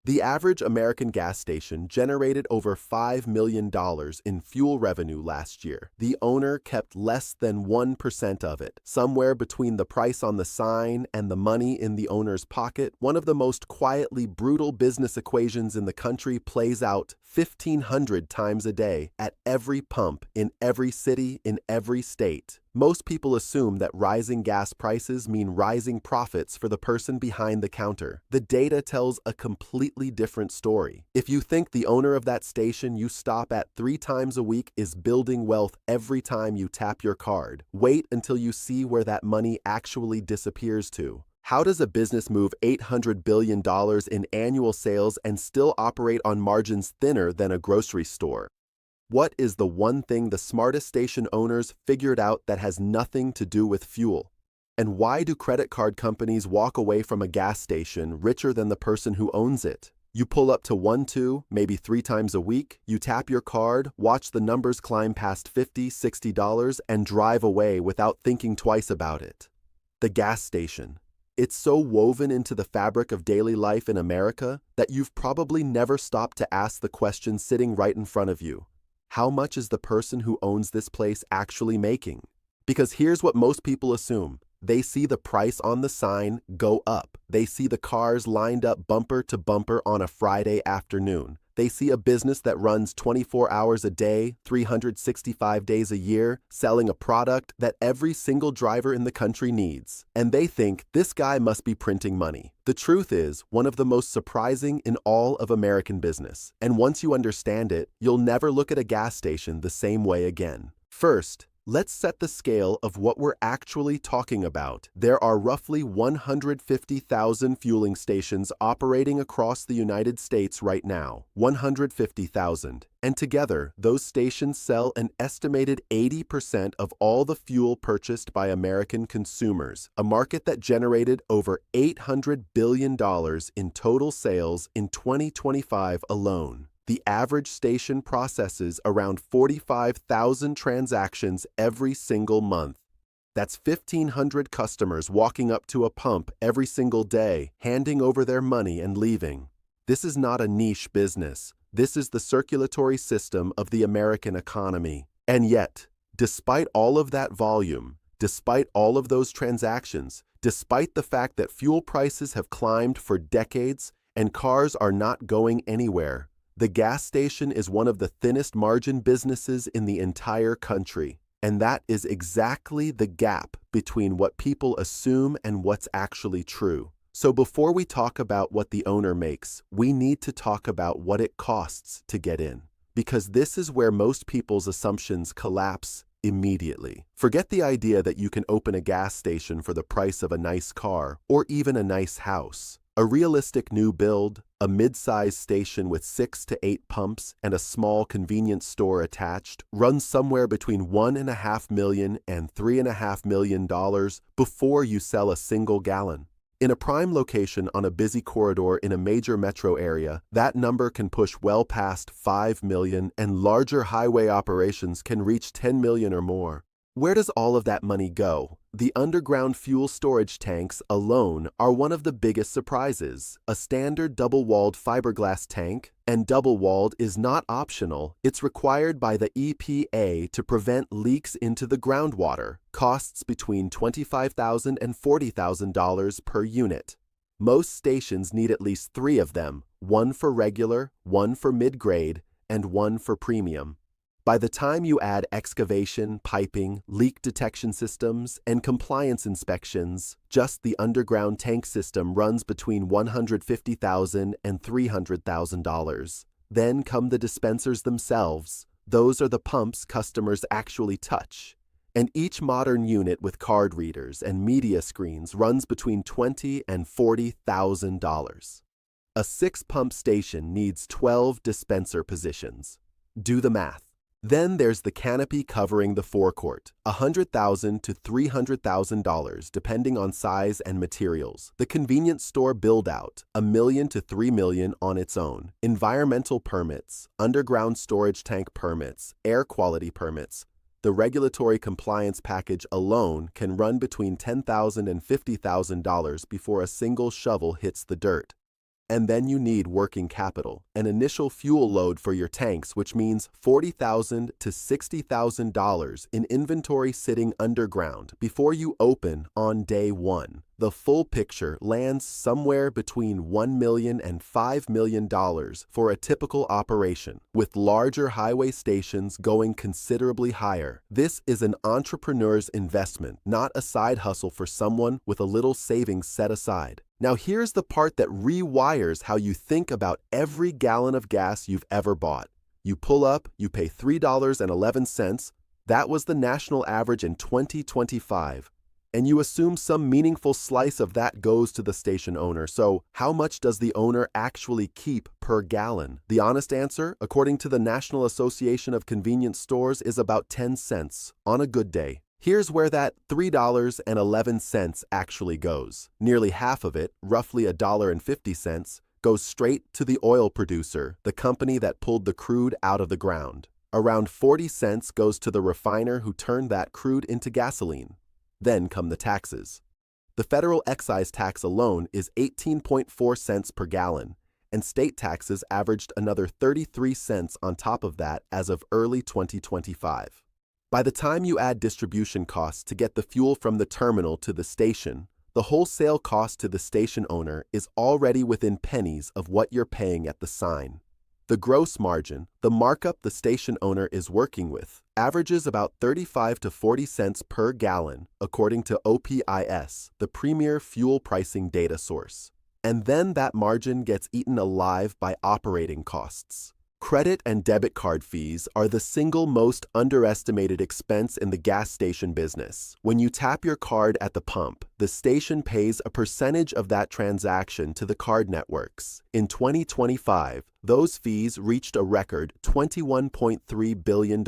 The average American gas station generated over $5 million in fuel revenue last year. The owner kept less than 1% of it. Somewhere between the price on the sign and the money in the owner's pocket, one of the most quietly brutal business equations in the country plays out 1,500 times a day at every pump in every city in every state. Most people assume that rising gas prices mean rising profits for the person behind the counter. The data tells a completely different story. If you think the owner of that station you stop at 3 times a week is building wealth every time you tap your card, wait until you see where that money actually disappears to. How does a business move $800 billion in annual sales and still operate on margins thinner than a grocery store? What is the one thing the smartest station owners figured out that has nothing to do with fuel? And why do credit card companies walk away from a gas station richer than the person who owns it? You pull up to 1, 2, maybe 3 times a week, you tap your card, watch the numbers climb past $50, $60, and drive away without thinking twice about it. The gas station. It's so woven into the fabric of daily life in America that you've probably never stopped to ask the question sitting right in front of you. How much is the person who owns this place actually making? Because here's what most people assume. They see the price on the sign go up. They see the cars lined up bumper to bumper on a Friday afternoon. They see a business that runs 24 hours a day, 365 days a year, selling a product that every single driver in the country needs. And they think this guy must be printing money. The truth is one of the most surprising in all of American business. And once you understand it, you'll never look at a gas station the same way again. First, let's set the scale of what we're actually talking about. There are roughly 150,000 fueling stations operating across the United States right now. 150,000. And together, those stations sell an estimated 80% of all the fuel purchased by American consumers, a market that generated over $800 billion in total sales in 2025 alone. The average station processes around 45,000 transactions every single month. That's 1,500 customers walking up to a pump every single day, handing over their money and leaving. This is not a niche business. This is the circulatory system of the American economy. And yet, despite all of that volume, despite all of those transactions, despite the fact that fuel prices have climbed for decades and cars are not going anywhere, the gas station is one of the thinnest margin businesses in the entire country, and that is exactly the gap between what people assume and what's actually true. So before we talk about what the owner makes, we need to talk about what it costs to get in, because this is where most people's assumptions collapse immediately. Forget the idea that you can open a gas station for the price of a nice car or even a nice house. A realistic new build, a mid-sized station with 6 to 8 pumps and a small convenience store attached, runs somewhere between $1.5 million and $3.5 million before you sell a single gallon. In a prime location on a busy corridor in a major metro area, that number can push well past $5 million, and larger highway operations can reach $10 million or more. Where does all of that money go? The underground fuel storage tanks alone are one of the biggest surprises. A standard double-walled fiberglass tank, and double-walled is not optional, it's required by the EPA to prevent leaks into the groundwater, costs between $25,000 and $40,000 per unit. Most stations need at least 3 of them, one for regular, one for mid-grade, and one for premium. By the time you add excavation, piping, leak detection systems, and compliance inspections, just the underground tank system runs between $150,000 and $300,000. Then come the dispensers themselves. Those are the pumps customers actually touch. And each modern unit with card readers and media screens runs between $20,000 and $40,000. A 6-pump station needs 12 dispenser positions. Do the math. Then there's the canopy covering the forecourt, $100,000 to $300,000 depending on size and materials. The convenience store build-out, $1 million to $3 million on its own. Environmental permits, underground storage tank permits, air quality permits. The regulatory compliance package alone can run between $10,000 and $50,000 before a single shovel hits the dirt. And then you need working capital, an initial fuel load for your tanks, which means $40,000 to $60,000 in inventory sitting underground before you open on day one. The full picture lands somewhere between $1 million and $5 million for a typical operation, with larger highway stations going considerably higher. This is an entrepreneur's investment, not a side hustle for someone with a little savings set aside. Now here's the part that rewires how you think about every gallon of gas you've ever bought. You pull up, you pay $3.11, that was the national average in 2025, and you assume some meaningful slice of that goes to the station owner. So how much does the owner actually keep per gallon? The honest answer, according to the National Association of Convenience Stores, is about 10 cents on a good day. Here's where that $3.11 actually goes. Nearly half of it, roughly $1.50, goes straight to the oil producer, the company that pulled the crude out of the ground. Around 40 cents goes to the refiner who turned that crude into gasoline. Then come the taxes. The federal excise tax alone is 18.4 cents per gallon, and state taxes averaged another 33 cents on top of that as of early 2025. By the time you add distribution costs to get the fuel from the terminal to the station, the wholesale cost to the station owner is already within pennies of what you're paying at the sign. The gross margin, the markup the station owner is working with, averages about 35 to 40 cents per gallon, according to OPIS, the premier fuel pricing data source. And then that margin gets eaten alive by operating costs. Credit and debit card fees are the single most underestimated expense in the gas station business. When you tap your card at the pump, the station pays a percentage of that transaction to the card networks. In 2025, those fees reached a record $21.3 billion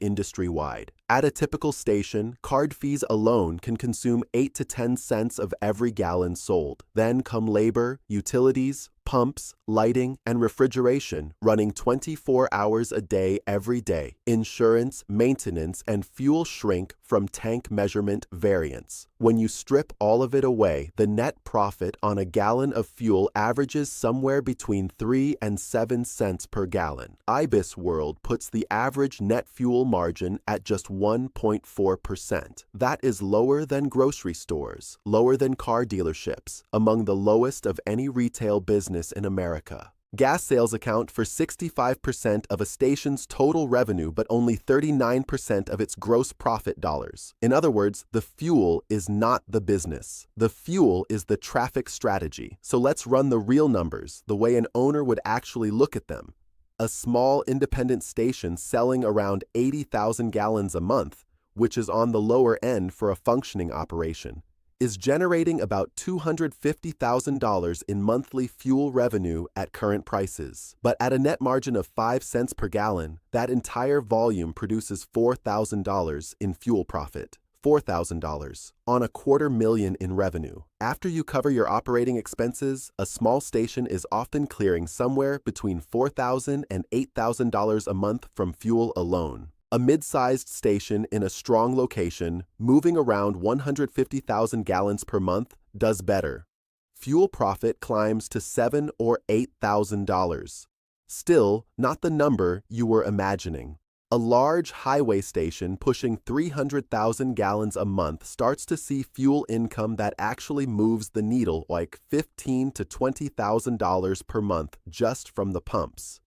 industry-wide. At a typical station, card fees alone can consume 8 to 10 cents of every gallon sold. Then come labor, utilities, pumps, lighting, and refrigeration running 24 hours a day every day. Insurance, maintenance, and fuel shrink from tank measurement variance. When you strip all of it away, the net profit on a gallon of fuel averages somewhere between 3 and 7 cents per gallon. IBIS World puts the average net fuel margin at just 1.4%. That is lower than grocery stores, lower than car dealerships, among the lowest of any retail business in America. Gas sales account for 65% of a station's total revenue, but only 39% of its gross profit dollars. In other words, the fuel is not the business. The fuel is the traffic strategy. So let's run the real numbers, the way an owner would actually look at them. A small independent station selling around 80,000 gallons a month, which is on the lower end for a functioning operation, is generating about $250,000 in monthly fuel revenue at current prices. But at a net margin of 5 cents per gallon, that entire volume produces $4,000 in fuel profit. $4,000 on $250,000 in revenue. After you cover your operating expenses, a small station is often clearing somewhere between $4,000 and $8,000 a month from fuel alone. A mid-sized station in a strong location, moving around 150,000 gallons per month, does better. Fuel profit climbs to $7,000 or $8,000. Still, not the number you were imagining. A large highway station pushing 300,000 gallons a month starts to see fuel income that actually moves the needle, like $15,000 to $20,000 per month just from the pumps.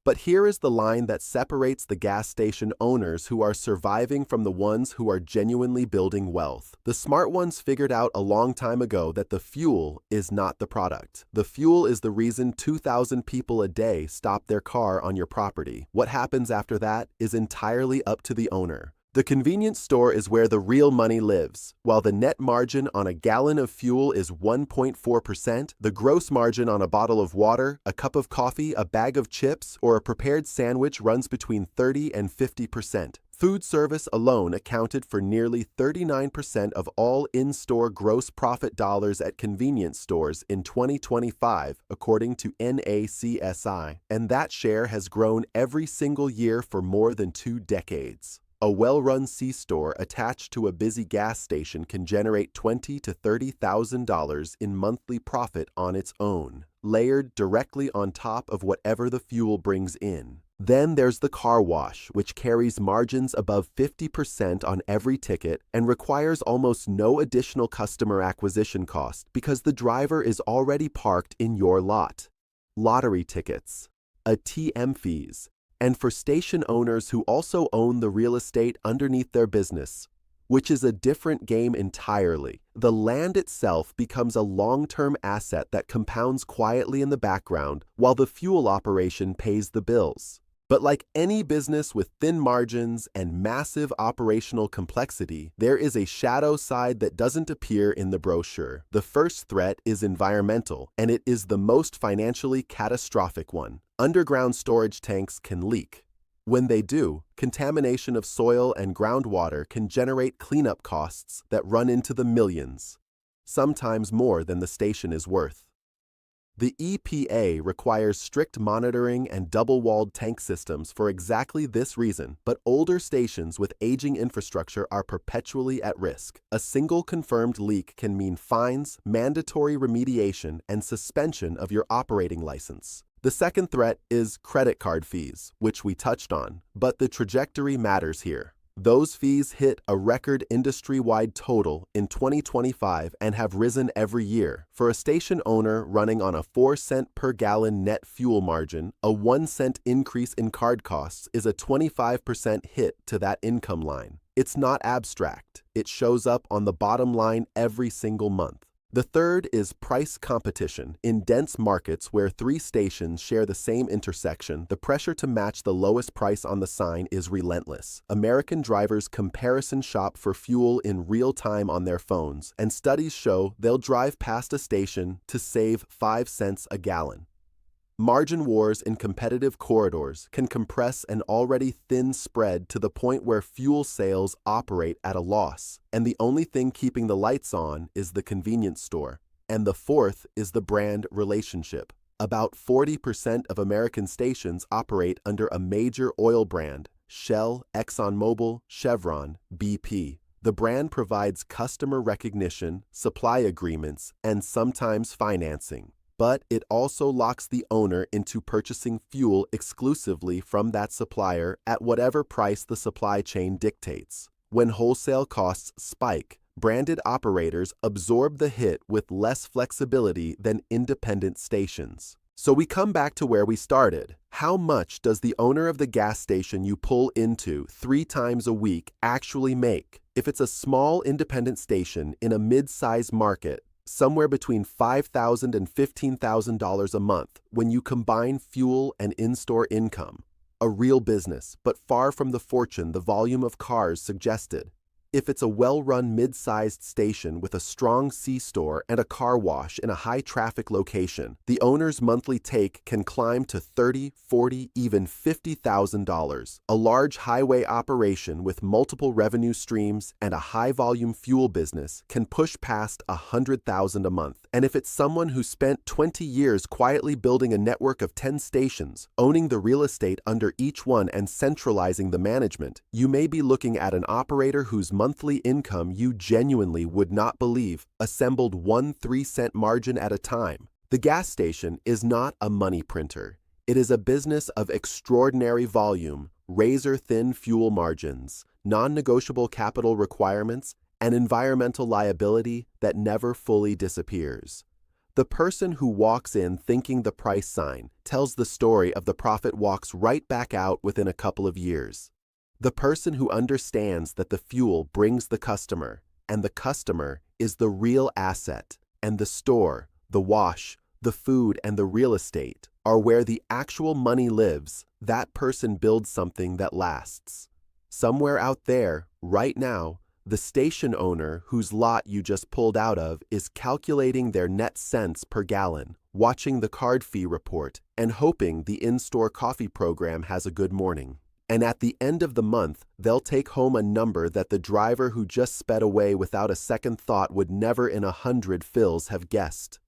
But here is the line that separates the gas station owners who are surviving from the ones who are genuinely building wealth. The smart ones figured out a long time ago that the fuel is not the product. The fuel is the reason 2,000 people a day stop their car on your property. What happens after that is entirely up to the owner. The convenience store is where the real money lives. While the net margin on a gallon of fuel is 1.4%, the gross margin on a bottle of water, a cup of coffee, a bag of chips, or a prepared sandwich runs between 30 and 50%. Food service alone accounted for nearly 39% of all in-store gross profit dollars at convenience stores in 2025, according to NACSI, and that share has grown every single year for more than 2 decades. A well-run C-store attached to a busy gas station can generate $20,000 to $30,000 in monthly profit on its own. layered directly on top of whatever the fuel brings in. Then there's the car wash, which carries margins above 50% on every ticket and requires almost no additional customer acquisition cost because the driver is already parked in your lot. Lottery tickets, ATM fees, and for station owners who also own the real estate underneath their business, which is a different game entirely. The land itself becomes a long-term asset that compounds quietly in the background while the fuel operation pays the bills. But like any business with thin margins and massive operational complexity, there is a shadow side that doesn't appear in the brochure. The first threat is environmental, and it is the most financially catastrophic one. Underground storage tanks can leak. When they do, contamination of soil and groundwater can generate cleanup costs that run into the millions, sometimes more than the station is worth. The EPA requires strict monitoring and double-walled tank systems for exactly this reason, but older stations with aging infrastructure are perpetually at risk. A single confirmed leak can mean fines, mandatory remediation, and suspension of your operating license. The second threat is credit card fees, which we touched on, but the trajectory matters here. Those fees hit a record industry-wide total in 2025 and have risen every year. For a station owner running on a 4-cent per gallon net fuel margin, a 1-cent increase in card costs is a 25% hit to that income line. It's not abstract. It shows up on the bottom line every single month. The third is price competition. In dense markets where 3 stations share the same intersection, the pressure to match the lowest price on the sign is relentless. American drivers comparison shop for fuel in real time on their phones, and studies show they'll drive past a station to save 5 cents a gallon. Margin wars in competitive corridors can compress an already thin spread to the point where fuel sales operate at a loss, and the only thing keeping the lights on is the convenience store. And the fourth is the brand relationship. About 40% of American stations operate under a major oil brand: Shell, ExxonMobil, Chevron, BP. The brand provides customer recognition, supply agreements, and sometimes financing. But it also locks the owner into purchasing fuel exclusively from that supplier at whatever price the supply chain dictates. When wholesale costs spike, branded operators absorb the hit with less flexibility than independent stations. So we come back to where we started. How much does the owner of the gas station you pull into 3 times a week actually make? If it's a small independent station in a mid-sized market, somewhere between $5,000 and $15,000 a month when you combine fuel and in-store income. A real business, but far from the fortune the volume of cars suggested. If it's a well-run mid-sized station with a strong C-store and a car wash in a high-traffic location, the owner's monthly take can climb to $30,000, $40,000, even $50,000. A large highway operation with multiple revenue streams and a high-volume fuel business can push past $100,000 a month. And if it's someone who spent 20 years quietly building a network of 10 stations, owning the real estate under each one and centralizing the management, you may be looking at an operator whose monthly income you genuinely would not believe, assembled 1 3-cent margin at a time. The gas station is not a money printer. It is a business of extraordinary volume, razor-thin fuel margins, non-negotiable capital requirements, and environmental liability that never fully disappears. The person who walks in thinking the price sign tells the story of the profit walks right back out within a couple of years. The person who understands that the fuel brings the customer, and the customer is the real asset, and the store, the wash, the food, and the real estate are where the actual money lives, that person builds something that lasts. Somewhere out there, right now, the station owner whose lot you just pulled out of is calculating their net cents per gallon, watching the card fee report, and hoping the in-store coffee program has a good morning. And at the end of the month, they'll take home a number that the driver who just sped away without a second thought would never in 100 fills have guessed.